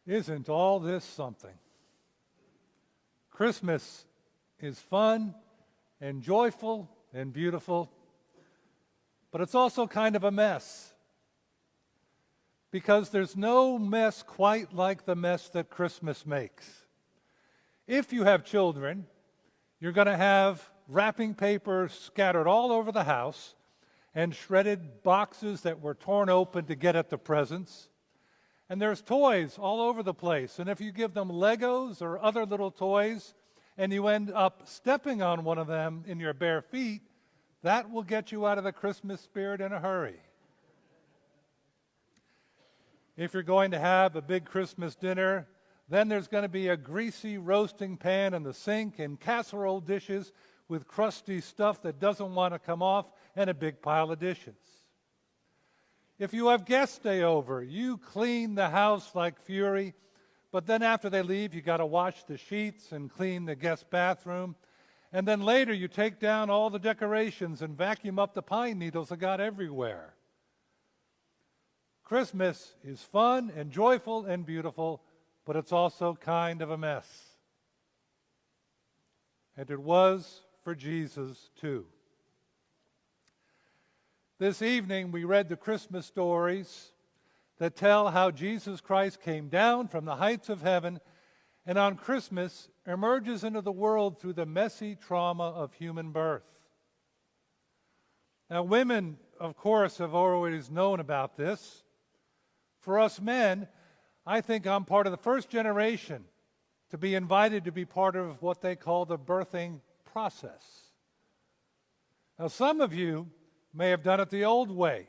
Isn't all this something? Christmas is fun and joyful and beautiful, but it's also kind of a mess. Because there's no mess quite like the mess that Christmas makes. If you have children, you're going to have wrapping paper scattered all over the house and shredded boxes that were torn open to get at the presents. And there's toys all over the place. And if you give them Legos or other little toys and you end up stepping on one of them in your bare feet, that will get you out of the Christmas spirit in a hurry. If you're going to have a big Christmas dinner, then there's going to be a greasy roasting pan in the sink and casserole dishes with crusty stuff that doesn't want to come off and a big pile of dishes. If you have guests stay over, you clean the house like fury, but then after they leave, you got to wash the sheets and clean the guest bathroom. And then later, you take down all the decorations and vacuum up the pine needles that got everywhere. Christmas is fun and joyful and beautiful, but it's also kind of a mess. And it was for Jesus too. This evening we read the Christmas stories that tell how Jesus Christ came down from the heights of heaven and on Christmas emerges into the world through the messy trauma of human birth. Now women, of course, have always known about this. For us men, I think I'm part of the first generation to be invited to be part of what they call the birthing process. Now some of you may have done it the old way,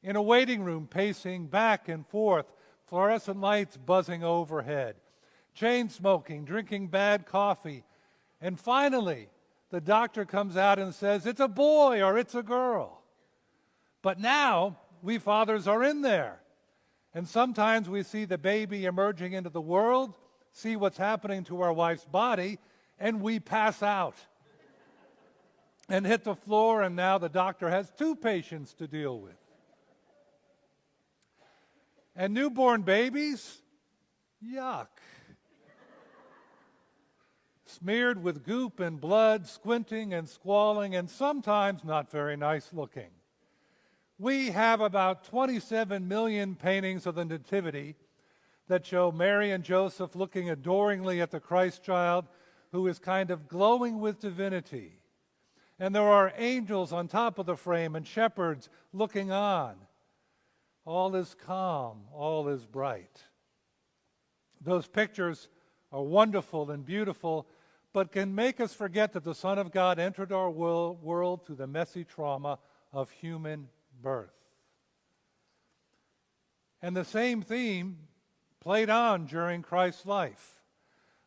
in a waiting room pacing back and forth, fluorescent lights buzzing overhead, chain smoking, drinking bad coffee, and finally the doctor comes out and says, it's a boy or it's a girl. But now we fathers are in there. And sometimes we see the baby emerging into the world, see what's happening to our wife's body, and we pass out and hit the floor, and now the doctor has two patients to deal with. And newborn babies, yuck. Smeared with goop and blood, squinting and squalling, and sometimes not very nice looking. We have about 27 million paintings of the Nativity that show Mary and Joseph looking adoringly at the Christ child who is kind of glowing with divinity. And there are angels on top of the frame and shepherds looking on. All is calm, all is bright. Those pictures are wonderful and beautiful, but can make us forget that the Son of God entered our world through the messy trauma of human birth. And the same theme played on during Christ's life.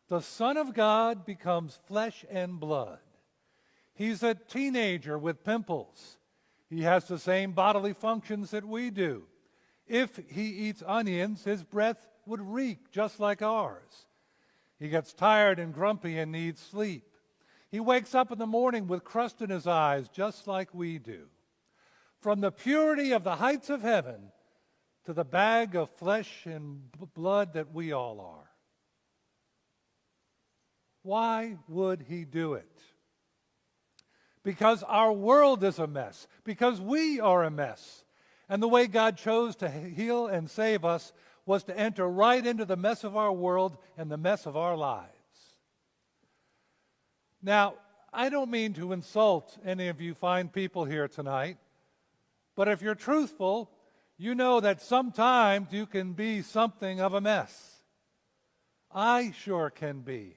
The Son of God becomes flesh and blood. He's a teenager with pimples. He has the same bodily functions that we do. If he eats onions, his breath would reek just like ours. He gets tired and grumpy and needs sleep. He wakes up in the morning with crust in his eyes just like we do. From the purity of the heights of heaven to the bag of flesh and blood that we all are. Why would he do it? Because our world is a mess. Because we are a mess. And the way God chose to heal and save us was to enter right into the mess of our world and the mess of our lives. Now, I don't mean to insult any of you fine people here tonight. But if you're truthful, you know that sometimes you can be something of a mess. I sure can be.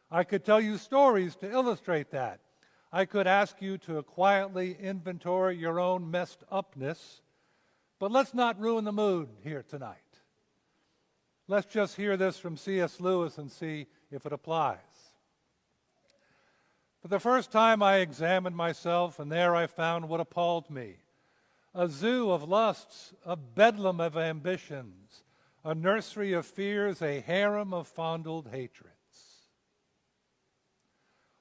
I could tell you stories to illustrate that. I could ask you to quietly inventory your own messed upness, but let's not ruin the mood here tonight. Let's just hear this from C.S. Lewis and see if it applies. For the first time I examined myself, and there I found what appalled me. A zoo of lusts, a bedlam of ambitions, a nursery of fears, a harem of fondled hatreds.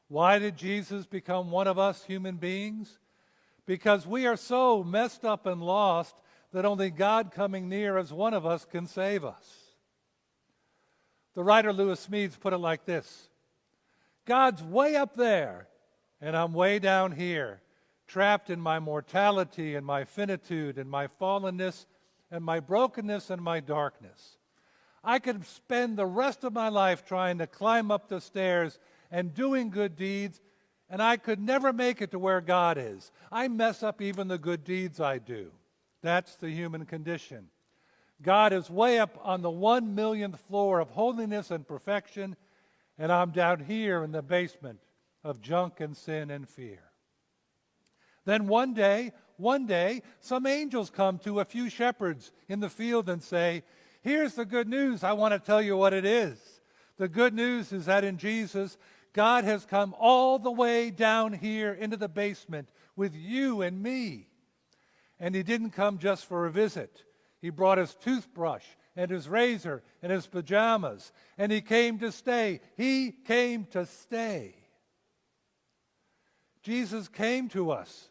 Why did Jesus become one of us human beings? Because we are so messed up and lost that only God coming near as one of us can save us. The writer Lewis Smedes put it like this: God's way up there, and I'm way down here, trapped in my mortality and my finitude and my fallenness and my brokenness and my darkness. I could spend the rest of my life trying to climb up the stairs and doing good deeds, and I could never make it to where God is. I mess up even the good deeds I do. That's the human condition. God is way up on the 1,000,000th floor of holiness and perfection, and I'm down here in the basement of junk and sin and fear. Then one day, some angels come to a few shepherds in the field and say, here's the good news. I want to tell you what it is. The good news is that in Jesus, God has come all the way down here into the basement with you and me. And he didn't come just for a visit. He brought his toothbrush and his razor and his pajamas, and he came to stay. He came to stay. Jesus came to us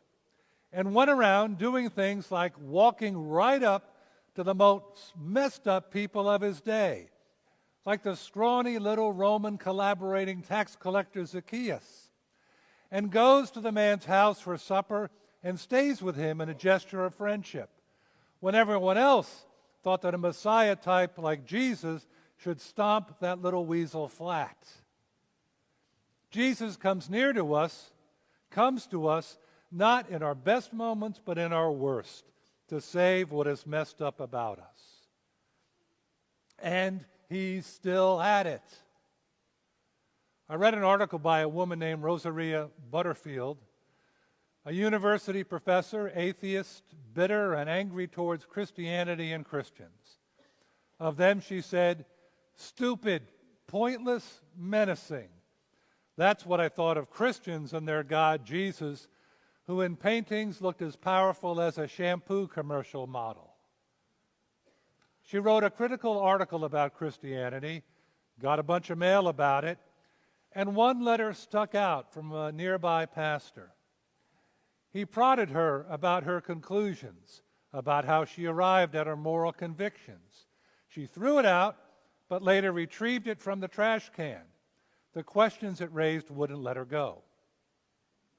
and went around doing things like walking right up to the most messed up people of his day, like the scrawny little Roman collaborating tax collector Zacchaeus, and goes to the man's house for supper and stays with him in a gesture of friendship, when everyone else thought that a Messiah type like Jesus should stomp that little weasel flat. Jesus comes to us not in our best moments, but in our worst, to save what is messed up about us. And he's still at it. I read an article by a woman named Rosaria Butterfield, a university professor, atheist, bitter and angry towards Christianity and Christians. Of them, she said, stupid, pointless, menacing. That's what I thought of Christians and their God, Jesus, who in paintings looked as powerful as a shampoo commercial model. She wrote a critical article about Christianity, got a bunch of mail about it, and one letter stuck out from a nearby pastor. He prodded her about her conclusions, about how she arrived at her moral convictions. She threw it out, but later retrieved it from the trash can. The questions it raised wouldn't let her go.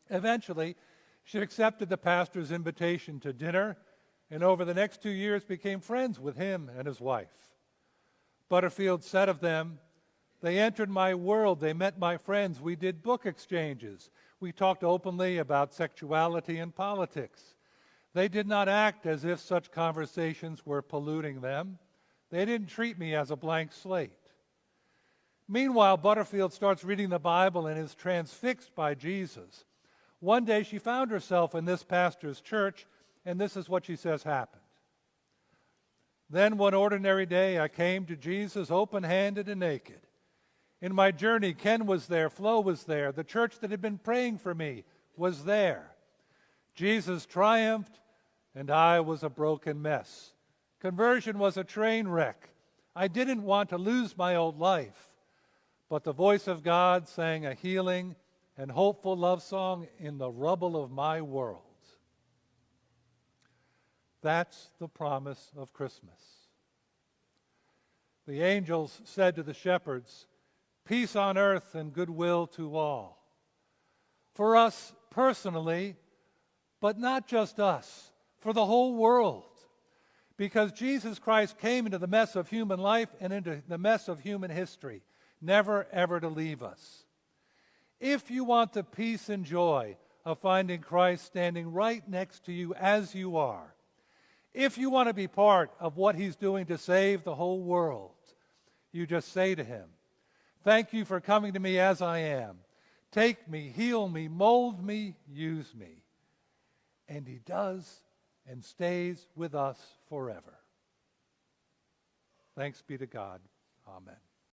Eventually, she accepted the pastor's invitation to dinner, and over the next 2 years became friends with him and his wife. Butterfield said of them, they entered my world, they met my friends, we did book exchanges, we talked openly about sexuality and politics. They did not act as if such conversations were polluting them. They didn't treat me as a blank slate. Meanwhile, Butterfield starts reading the Bible and is transfixed by Jesus. One day she found herself in this pastor's church, and this is what she says happened. Then one ordinary day I came to Jesus open-handed and naked. In my journey, Ken was there, Flo was there, the church that had been praying for me was there. Jesus triumphed, and I was a broken mess. Conversion was a train wreck. I didn't want to lose my old life, but the voice of God sang a healing and hopeful love song in the rubble of my world. That's the promise of Christmas. The angels said to the shepherds, peace on earth and goodwill to all. For us personally, but not just us, for the whole world. Because Jesus Christ came into the mess of human life and into the mess of human history, never ever to leave us. If you want the peace and joy of finding Christ standing right next to you as you are, if you want to be part of what he's doing to save the whole world, you just say to him, thank you for coming to me as I am. Take me, heal me, mold me, use me. And he does and stays with us forever. Thanks be to God. Amen.